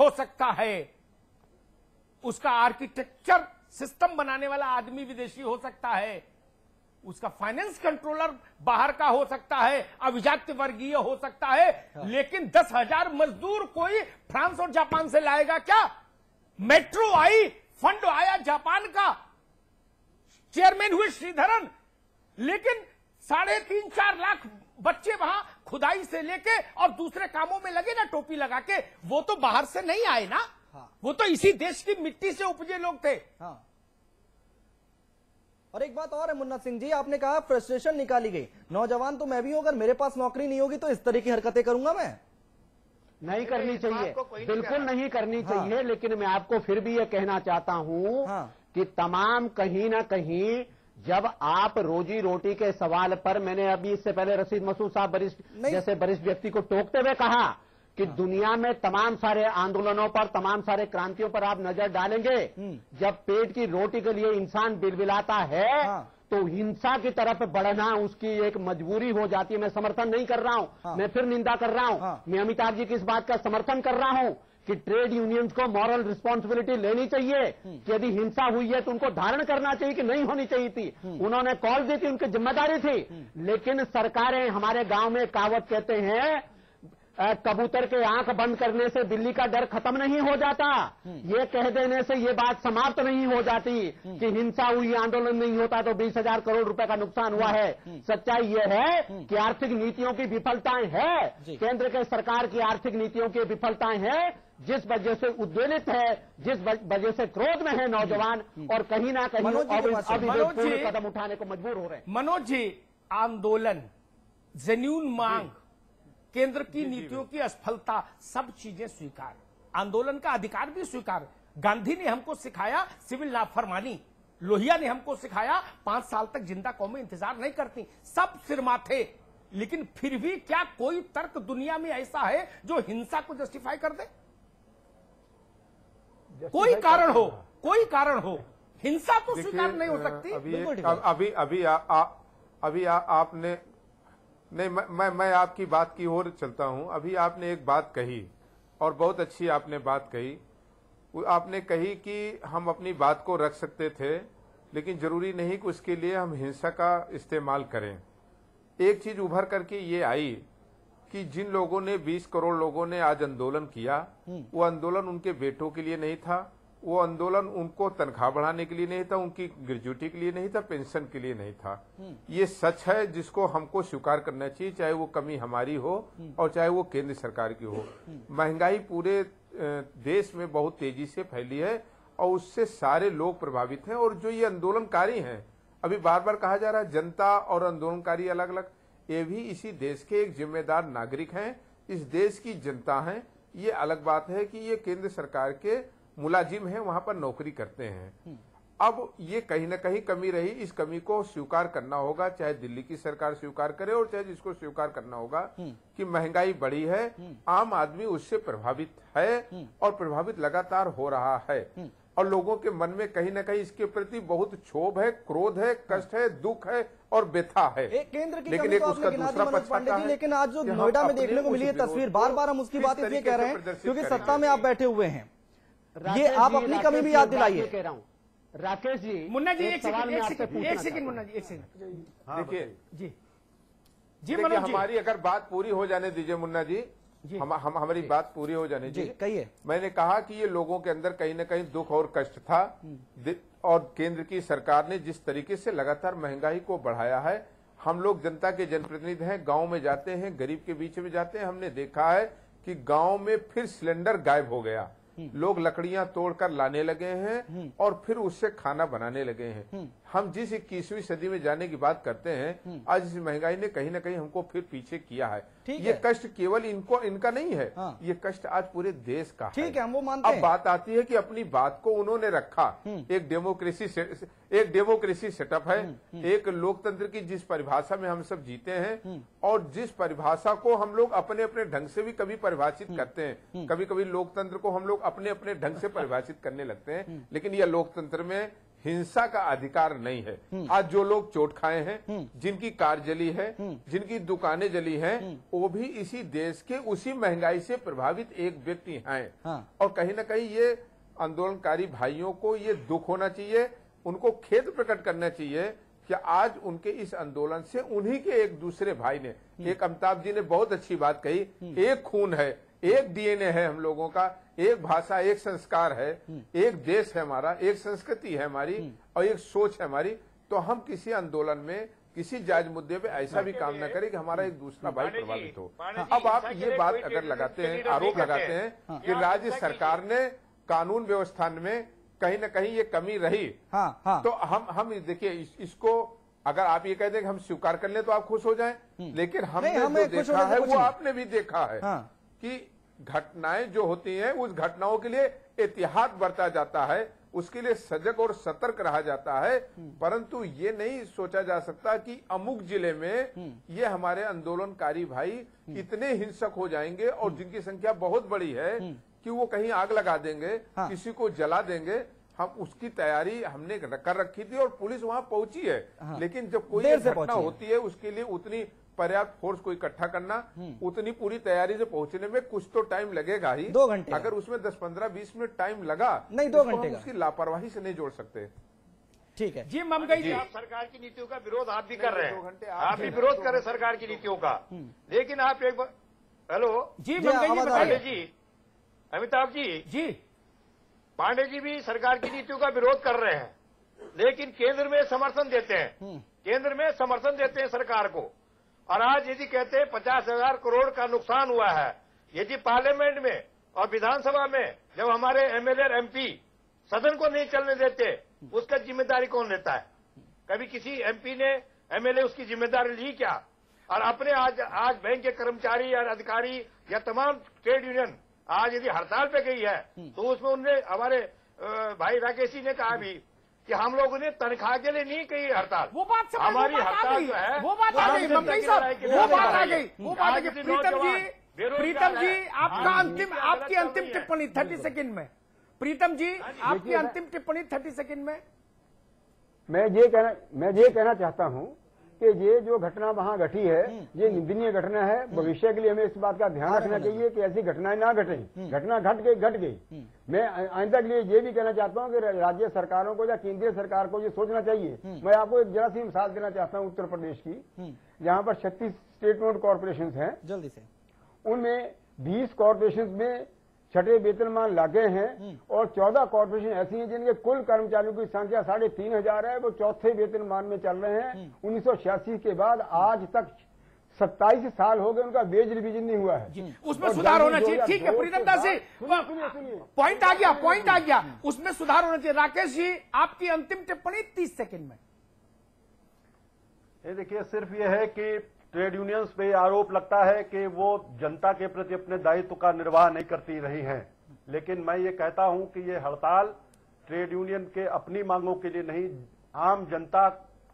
हो सकता है, उसका आर्किटेक्चर सिस्टम बनाने वाला आदमी विदेशी हो सकता है, उसका फाइनेंस कंट्रोलर बाहर का हो सकता है, अभिजात्य वर्गीय हो सकता है, लेकिन 10,000 मजदूर कोई फ्रांस और जापान से लाएगा क्या? मेट्रो आई, फंड आया जापान का, चेयरमैन हुए श्रीधरन, लेकिन 3.5-4 लाख बच्चे वहां खुदाई से लेके और दूसरे कामों में लगे ना टोपी लगा के, वो तो बाहर से नहीं आए ना। वो तो इसी देश की मिट्टी से उपजे लोग थे। और एक बात और है मुन्ना सिंह जी, आपने कहा फ्रस्ट्रेशन निकाली गई, नौजवान तो मैं भी हूं, अगर मेरे पास नौकरी नहीं होगी तो इस तरह की हरकतें करूंगा मैं? नहीं करनी चाहिए, बिल्कुल नहीं करनी चाहिए। लेकिन मैं आपको फिर भी ये कहना चाहता हूं कि तमाम कहीं ना कहीं जब आप रोजी रोटी के सवाल पर, मैंने अभी इससे पहले रशीद मसूद साहब जैसे वरिष्ठ व्यक्ति को टोकते हुए कहा कि दुनिया में तमाम सारे आंदोलनों पर, तमाम सारे क्रांतियों पर आप नजर डालेंगे, जब पेट की रोटी के लिए इंसान बिलबिलाता है तो हिंसा की तरफ बढ़ना उसकी एक मजबूरी हो जाती है। मैं समर्थन नहीं कर रहा हूं, मैं फिर निंदा कर रहा हूं, मैं अमिताभ जी की इस बात का समर्थन कर रहा हूं कि ट्रेड यूनियंस को मॉरल रिस्पॉन्सिबिलिटी लेनी चाहिए कि यदि हिंसा हुई है तो उनको धारण करना चाहिए कि नहीं होनी चाहिए थी। उन्होंने कॉल दी थी, उनकी जिम्मेदारी थी। लेकिन सरकारें, हमारे गांव में कहावत कहते हैं, कबूतर के आंख बंद करने से बिल्ली का डर खत्म नहीं हो जाता, ये कह देने से ये बात समाप्त नहीं हो जाती कि हिंसा हुई, आंदोलन नहीं होता तो 20,000 करोड़ रुपए का नुकसान हुआ है। सच्चाई ये है कि आर्थिक नीतियों की विफलताएं हैं, केंद्र के सरकार की आर्थिक नीतियों की विफलताएं हैं, जिस वजह से उद्वेलित है, जिस वजह से क्रोध में है नौजवान, और कहीं ना कहीं अभी कदम उठाने को मजबूर हो रहे हैं। मनोज जी, आंदोलन, जेन्यून मांग, केंद्र की नीतियों की असफलता, सब चीजें स्वीकार, आंदोलन का अधिकार भी स्वीकार। गांधी ने हमको सिखाया सिविल नाफरमानी, लोहिया ने हमको सिखाया 5 साल तक जिंदा कौमें इंतजार नहीं करती, सब सिरमाथे। लेकिन फिर भी क्या कोई तर्क दुनिया में ऐसा है जो हिंसा को जस्टिफाई कर दे? कोई कारण हो, कोई कारण हो, हिंसा तो स्वीकार नहीं हो सकती। अभी आपने नहीं, मैं आपकी बात की ओर चलता हूं। अभी आपने एक बात कही और बहुत अच्छी आपने बात कही। आपने कही कि हम अपनी बात को रख सकते थे, लेकिन जरूरी नहीं कि उसके लिए हम हिंसा का इस्तेमाल करें। एक चीज उभर करके ये आई कि जिन लोगों ने 20 करोड़ लोगों ने आज आंदोलन किया, वो आंदोलन उनके बेटों के लिए नहीं था, वो आंदोलन उनको तनख्वाह बढ़ाने के लिए नहीं था, उनकी ग्रेजुएटी के लिए नहीं था, पेंशन के लिए नहीं था। ये सच है जिसको हमको स्वीकार करना चाहिए, चाहे वो कमी हमारी हो और चाहे वो केंद्र सरकार की हो। महंगाई पूरे देश में बहुत तेजी से फैली है और उससे सारे लोग प्रभावित हैं। और जो ये आंदोलनकारी हैं, अभी बार बार कहा जा रहा है जनता और आंदोलनकारी अलग अलग, ये भी इसी देश के एक जिम्मेदार नागरिक हैं, इस देश की जनता है। ये अलग बात है कि ये केंद्र सरकार के मुलाजिम हैं, वहां पर नौकरी करते हैं। अब ये कहीं ना कहीं कमी रही, इस कमी को स्वीकार करना होगा, चाहे दिल्ली की सरकार स्वीकार करे और चाहे जिसको स्वीकार करना होगा कि महंगाई बढ़ी है, आम आदमी उससे प्रभावित है और प्रभावित लगातार हो रहा है। और लोगों के मन में कहीं ना कहीं इसके प्रति बहुत क्षोभ है, क्रोध है, कष्ट है, दुख है और व्यथा है। केंद्र की लेकिन कमी एक तो उसका आपने गिना दी दूसरा मनोज पक्ष पांडे आता जी, है लेकिन आज जो कि हम नोएडा में अपने देखने को मिली है उस तस्वीर, बार बार हम उसकी बात इसलिए कह रहे हैं क्योंकि सत्ता में आप बैठे हुए हैं, ये आप अपनी कमी भी याद दिलाइए। कह रहा हूं राकेश जी, मुन्ना जी, एक सवाल मैं आपसे सेकंड मुन्ना जी, एक सेकंड। देखिए जी मनोज जी, हमारी अगर बात पूरी हो जाने दीजिए मुन्ना जी, हमारी बात पूरी हो जाने दीजिए। कहिए। मैंने कहा कि ये लोगों के अंदर कहीं ना कहीं दुख और कष्ट था और केंद्र की सरकार ने जिस तरीके से लगातार महंगाई को बढ़ाया है, हम लोग जनता के जनप्रतिनिधि हैं, गांव में जाते हैं, गरीब के बीच में जाते हैं, हमने देखा है कि गांव में फिर सिलेंडर गायब हो गया, लोग लकड़ियां तोड़कर लाने लगे हैं और फिर उससे खाना बनाने लगे हैं। हम जिस 21वीं सदी में जाने की बात करते हैं, आज इस महंगाई ने कहीं ना कहीं हमको फिर पीछे किया है। ये कष्ट केवल इनका नहीं है, ये कष्ट आज पूरे देश का है। ठीक है, हम वो मानते हैं। अब बात आती है कि अपनी बात को उन्होंने रखा, एक डेमोक्रेसी सेटअप है, एक लोकतंत्र की जिस परिभाषा में हम सब जीते हैं और जिस परिभाषा को हम लोग अपने अपने ढंग से भी कभी परिभाषित करते हैं, कभी कभी लोकतंत्र को हम लोग अपने अपने ढंग से परिभाषित करने लगते हैं, लेकिन यह लोकतंत्र में हिंसा का अधिकार नहीं है। आज जो लोग चोट खाए हैं, जिनकी कार जली है, जिनकी दुकानें जली हैं, वो भी इसी देश के उसी महंगाई से प्रभावित एक व्यक्ति हैं। और कहीं ना कहीं ये आंदोलनकारी भाइयों को ये दुख होना चाहिए, उनको खेद प्रकट करना चाहिए कि आज उनके इस आंदोलन से उन्हीं के एक दूसरे भाई ने, एक अमिताभ जी ने बहुत अच्छी बात कही, एक खून है, एक डीएनए है हम लोगों का, एक भाषा, एक संस्कार है, एक देश है हमारा, एक संस्कृति है हमारी और एक सोच है हमारी। तो हम किसी आंदोलन में किसी जायज मुद्दे पे ऐसा भी काम न करें कि हमारा एक दूसरा भाई प्रभावित हो। अब आप ये बात अगर लगाते हैं, आरोप लगाते हैं कि राज्य सरकार ने कानून व्यवस्था में कहीं न कहीं ये कमी रही, तो हम देखिए इसको अगर आप ये कहते हैं कि हम स्वीकार कर लें तो आप खुश हो जाएं, लेकिन हमने जो देखा है वो आपने भी देखा है कि घटनाएं जो होती हैं उस घटनाओं के लिए एहतियात बरता जाता है, उसके लिए सजग और सतर्क रहा जाता है। परंतु ये नहीं सोचा जा सकता कि अमुक जिले में ये हमारे आंदोलनकारी भाई इतने हिंसक हो जाएंगे और जिनकी संख्या बहुत बड़ी है कि वो कहीं आग लगा देंगे, किसी को जला देंगे। हम उसकी तैयारी हमने कर रखी थी और पुलिस वहां पहुंची है, लेकिन जब कोई घटना होती है उसके लिए उतनी पर्याप्त फोर्स को इकट्ठा करना, उतनी पूरी तैयारी से पहुंचने में कुछ तो टाइम लगेगा ही। 2 घंटे अगर उसमें 10, 15, 20 मिनट टाइम लगा नहीं, 2 घंटे उसकी लापरवाही से नहीं जोड़ सकते। ठीक है जी ममगई जी, आप सरकार की नीतियों का विरोध आप भी कर रहे हैं, आप भी विरोध कर रहे हैं सरकार की नीतियों का, लेकिन आप एक बार हेलो जी ममगई जी बताइए जी, अमिताभ जी जी, पांडे जी भी सरकार की नीतियों का विरोध कर रहे हैं, लेकिन केंद्र में समर्थन देते हैं, केंद्र में समर्थन देते हैं सरकार को। और आज यदि कहते हैं 50,000 करोड़ का नुकसान हुआ है, यदि पार्लियामेंट में और विधानसभा में जब हमारे एमएलए और एमपी सदन को नहीं चलने देते, उसका जिम्मेदारी कौन लेता है? कभी किसी एमपी ने, एमएलए उसकी जिम्मेदारी ली क्या? और अपने आज बैंक के कर्मचारी और अधिकारी या तमाम ट्रेड यूनियन आज यदि हड़ताल पे गई है, तो उसमें उनने हमारे भाई राकेश जी ने कहा भी कि हम लोगों ने तनख्वाह के लिए नहीं कही हड़ताल, वो बात समझ, हमारी वो बात हड़ताल जो है वो बात आ गई ममगई साहब, वो बात आ गई, वो बात आ गई। प्रीतम जी आपकी अंतिम टिप्पणी 30 सेकंड में। प्रीतम जी आपकी अंतिम टिप्पणी 30 सेकंड में। मैं ये कहना चाहता हूं कि ये जो घटना वहां घटी है ये निंदनीय घटना है। भविष्य के लिए हमें इस बात का ध्यान रखना चाहिए कि ऐसी घटनाएं ना घटें। घटना घट गई। मैं आइंदा के लिए ये भी कहना चाहता हूं कि राज्य सरकारों को या केंद्रीय सरकार को ये सोचना चाहिए। मैं आपको एक जरा सी मिसाल देना चाहता हूं उत्तर प्रदेश की, जहां पर 36 स्टेट ओन्ड कॉर्पोरेशन हैं, जल्दी से उनमें 20 कॉर्पोरेशन में छठे वेतनमान लागे हैं और 14 कॉर्पोरेशन ऐसी हैं जिनके कुल कर्मचारियों की संख्या 3,500 है, वो चौथे वेतनमान में चल रहे हैं। 1986 के बाद आज तक 27 साल हो गए, उनका वेज रिवीजन नहीं हुआ है। उसमें सुधार होना चाहिए। ठीक है प्रीतम दास जी, पॉइंट आ गया, उसमें सुधार होना चाहिए। राकेश जी आपकी अंतिम टिप्पणी 30 सेकंड में। ये देखिए, सिर्फ ये है कि ट्रेड यूनियंस पे आरोप लगता है कि वो जनता के प्रति अपने दायित्व का निर्वाह नहीं करती रही हैं, लेकिन मैं ये कहता हूं कि ये हड़ताल ट्रेड यूनियन के अपनी मांगों के लिए नहीं, आम जनता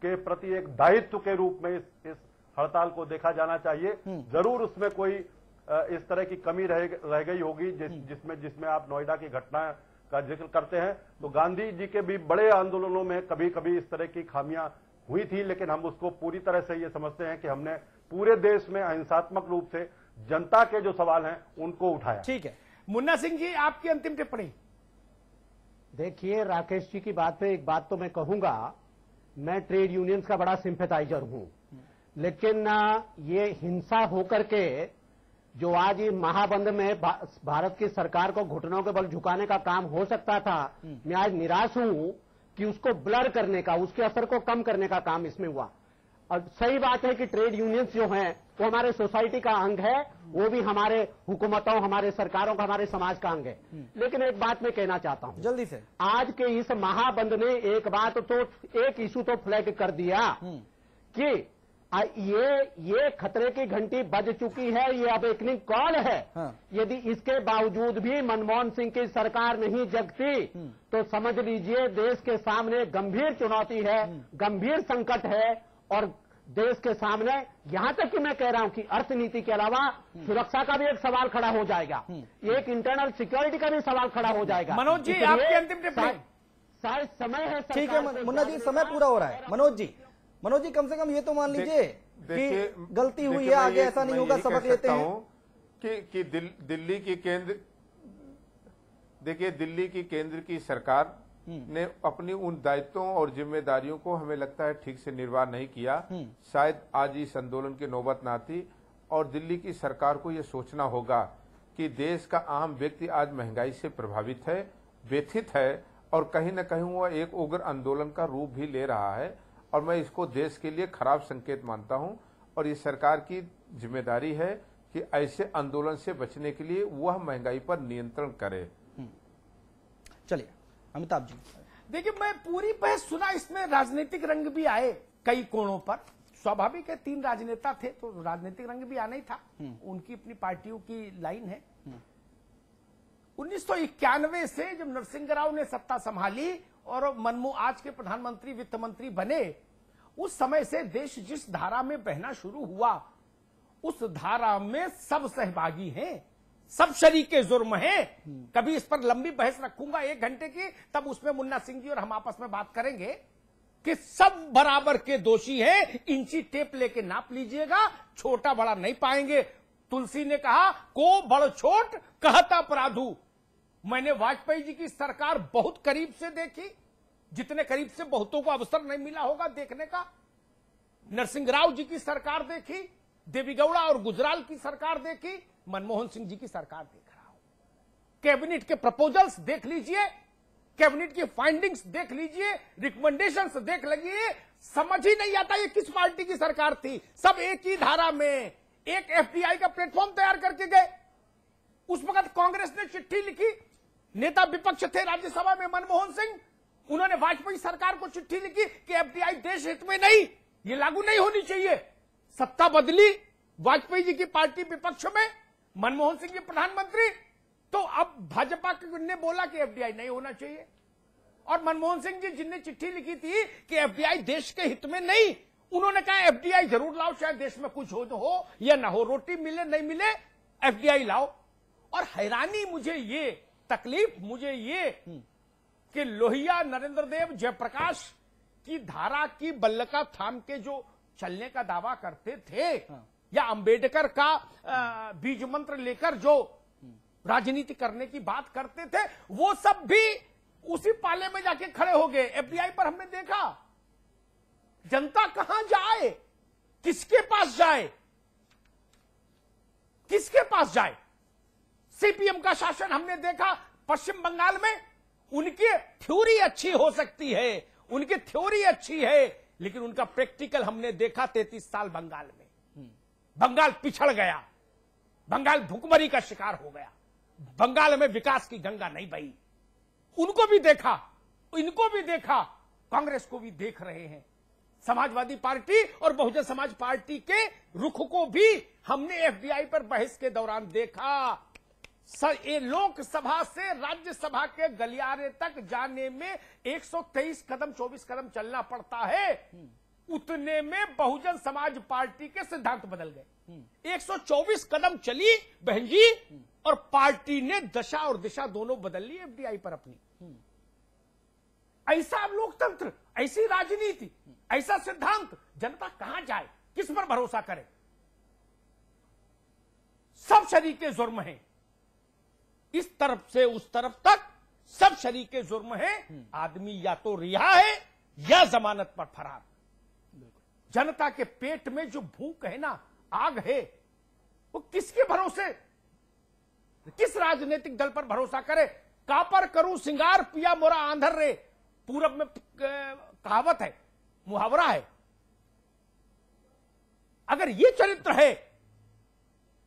के प्रति एक दायित्व के रूप में इस हड़ताल को देखा जाना चाहिए। जरूर उसमें कोई इस तरह की कमी रह गई होगी जिसमें आप नोएडा की घटना का जिक्र करते हैं, तो गांधी जी के भी बड़े आंदोलनों में कभी कभी इस तरह की खामियां हुई थी, लेकिन हम उसको पूरी तरह से ये समझते हैं कि हमने पूरे देश में अहिंसात्मक रूप से जनता के जो सवाल हैं उनको उठाया। ठीक है, मुन्ना सिंह जी आपकी अंतिम टिप्पणी। देखिए, राकेश जी की बात पे एक बात तो मैं कहूंगा, मैं ट्रेड यूनियंस का बड़ा सिंपैथाइजर हूं, लेकिन ये हिंसा होकर के जो आज ये महाबंद में भारत की सरकार को घुटनों के बल झुकाने का काम हो सकता था, मैं आज निराश हूं कि उसको ब्लर करने का, उसके असर को कम करने का काम इसमें हुआ। और सही बात है कि ट्रेड यूनियंस जो हैं वो हमारे सोसाइटी का अंग है, वो भी हमारे हुकूमतों, हमारे सरकारों का, हमारे समाज का अंग है। लेकिन एक बात मैं कहना चाहता हूं जल्दी से, आज के इस महाबंद ने एक बात तो, एक इशू तो फ्लैग कर दिया कि ये खतरे की घंटी बज चुकी है, ये अवेकनिंग कॉल है। यदि इसके बावजूद भी मनमोहन सिंह की सरकार नहीं जगती तो समझ लीजिए देश के सामने गंभीर चुनौती है, गंभीर संकट है। और देश के सामने यहां तक कि मैं कह रहा हूं कि अर्थनीति के अलावा सुरक्षा का भी एक सवाल खड़ा हो जाएगा, एक इंटरनल सिक्योरिटी का भी सवाल खड़ा हो जाएगा। मनोज जी आपकी अंतिम टिप्पणी। शायद समय है। ठीक है मुन्ना जी, समय पूरा हो रहा है। मनोज जी कम से कम ये तो मान लीजिए कि गलती हुई है, आगे ऐसा नहीं होगा, सबक लेते हैं कि दिल्ली की केंद्र, देखिए दिल्ली की केंद्र की सरकार ने अपनी उन दायित्वों और जिम्मेदारियों को हमें लगता है ठीक से निर्वाह नहीं किया। शायद आज इस आंदोलन की नौबत ना आती, और दिल्ली की सरकार को यह सोचना होगा कि देश का आम व्यक्ति आज महंगाई से प्रभावित है, व्यथित है, और कहीं न कहीं वह एक उग्र आंदोलन का रूप भी ले रहा है, और मैं इसको देश के लिए खराब संकेत मानता हूं। और ये सरकार की जिम्मेदारी है कि ऐसे आंदोलन से बचने के लिए वह महंगाई पर नियंत्रण करे। चलिए अमिताभ जी। देखिए, मैं पूरी बहस सुना, इसमें राजनीतिक रंग भी आए कई कोणों पर। स्वाभाविक है, 3 राजनेता थे तो राजनीतिक रंग भी आना ही था, उनकी अपनी पार्टियों की लाइन है। 1991 से जब नरसिंह राव ने सत्ता संभाली और मनमोहन आज के प्रधानमंत्री वित्त मंत्री बने, उस समय से देश जिस धारा में बहना शुरू हुआ, उस धारा में सब सहभागी हैं, सब शरीके जुर्म हैं। कभी इस पर लंबी बहस रखूंगा 1 घंटे की, तब उसमें मुन्ना सिंह जी और हम आपस में बात करेंगे कि सब बराबर के दोषी हैं। इंची टेप लेके नाप लीजिएगा, छोटा बड़ा नहीं पाएंगे। तुलसी ने कहा को बड़ छोट कहता अपराधु। मैंने वाजपेयी जी की सरकार बहुत करीब से देखी, जितने करीब से बहुतों को अवसर नहीं मिला होगा देखने का। नरसिंह राव जी की सरकार देखी, देवीगौड़ा और गुजराल की सरकार देखी, मनमोहन सिंह जी की सरकार देख रहा हूं। कैबिनेट के प्रपोजल्स देख लीजिए, कैबिनेट की फाइंडिंग्स देख लीजिए, रिकमेंडेशंस देख लीजिए, समझ ही नहीं आता ये किस पार्टी की सरकार थी। सब एक ही धारा में एक एफडीआई का प्लेटफॉर्म तैयार करके गए। उस वक्त कांग्रेस ने चिट्ठी लिखी, नेता विपक्ष थे राज्यसभा में मनमोहन सिंह, उन्होंने वाजपेयी सरकार को चिट्ठी लिखी कि एफडीआई देश हित में नहीं, ये लागू नहीं होनी चाहिए। सत्ता बदली, वाजपेयी जी की पार्टी विपक्ष में, मनमोहन सिंह जी प्रधानमंत्री, तो अब भाजपा ने बोला कि एफडीआई नहीं होना चाहिए। और मनमोहन सिंह जी जिनने चिट्ठी लिखी थी कि एफडीआई देश के हित में नहीं, उन्होंने कहा एफडीआई जरूर लाओ, शायद देश में कुछ हो या ना हो, रोटी मिले नहीं मिले, एफडीआई लाओ। और हैरानी मुझे ये, तकलीफ मुझे ये कि लोहिया, नरेंद्र देव, जयप्रकाश की धारा की बल्लका थाम के जो चलने का दावा करते थे, या अंबेडकर का बीज मंत्र लेकर जो राजनीति करने की बात करते थे, वो सब भी उसी पाले में जाके खड़े हो गए। एफडीआई पर हमने देखा जनता कहां जाए, किसके पास जाए, किसके पास जाए। सीपीएम का शासन हमने देखा पश्चिम बंगाल में, उनकी थ्योरी अच्छी हो सकती है, उनकी थ्योरी अच्छी है, लेकिन उनका प्रैक्टिकल हमने देखा 33 साल बंगाल में। बंगाल पिछड़ गया, बंगाल भूखमरी का शिकार हो गया, बंगाल में विकास की गंगा नहीं बही। उनको भी देखा, इनको भी देखा, कांग्रेस को भी देख रहे हैं। समाजवादी पार्टी और बहुजन समाज पार्टी के रुख को भी हमने एफडीआई पर बहस के दौरान देखा। ये लोकसभा से राज्यसभा के गलियारे तक जाने में 123 कदम 24 कदम चलना पड़ता है, उतने में बहुजन समाज पार्टी के सिद्धांत बदल गए। 124 कदम चली बहन जी, और पार्टी ने दशा और दिशा दोनों बदल ली एफडीआई पर अपनी। ऐसा लोकतंत्र, ऐसी राजनीति, ऐसा सिद्धांत, जनता कहां जाए, किस पर भरोसा करे। सब शरीके जुर्म हैं, इस तरफ से उस तरफ तक सब शरीके जुर्म हैं। आदमी या तो रिहा है या जमानत पर फरार। जनता के पेट में जो भूख है ना, आग है, वो किसके भरोसे, किस राजनीतिक दल पर भरोसा करे। कापर करूं सिंगार पिया मोरा आंधर रे, पूरब में कहावत है, मुहावरा है। अगर ये चरित्र है,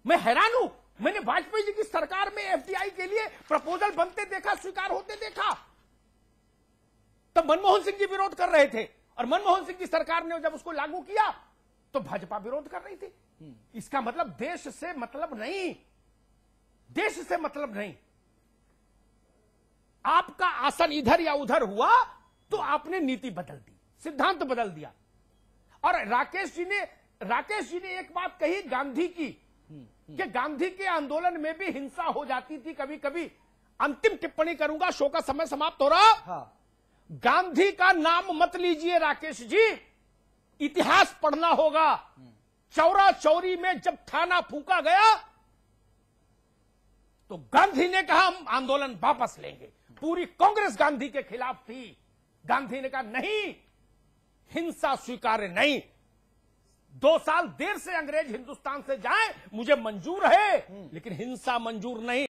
मैं हैरान हूं। मैंने वाजपेयी जी की सरकार में एफडीआई के लिए प्रपोजल बनते देखा, स्वीकार होते देखा, तब मनमोहन सिंह जी विरोध कर रहे थे, और मनमोहन सिंह की सरकार ने जब उसको लागू किया तो भाजपा विरोध कर रही थी। इसका मतलब देश से मतलब नहीं, देश से मतलब नहीं। आपका आसन इधर या उधर हुआ तो आपने नीति बदल दी, सिद्धांत बदल दिया। और राकेश जी ने एक बात कही गांधी की, कि गांधी के आंदोलन में भी हिंसा हो जाती थी कभी कभी। अंतिम टिप्पणी करूंगा, शो का समय समाप्त हो रहा। गांधी का नाम मत लीजिए राकेश जी, इतिहास पढ़ना होगा। चौरा चौरी में जब थाना फूंका गया तो गांधी ने कहा हम आंदोलन वापस लेंगे। पूरी कांग्रेस गांधी के खिलाफ थी। गांधी ने कहा नहीं, हिंसा स्वीकार्य नहीं। 2 साल देर से अंग्रेज हिंदुस्तान से जाएं, मुझे मंजूर है, लेकिन हिंसा मंजूर नहीं।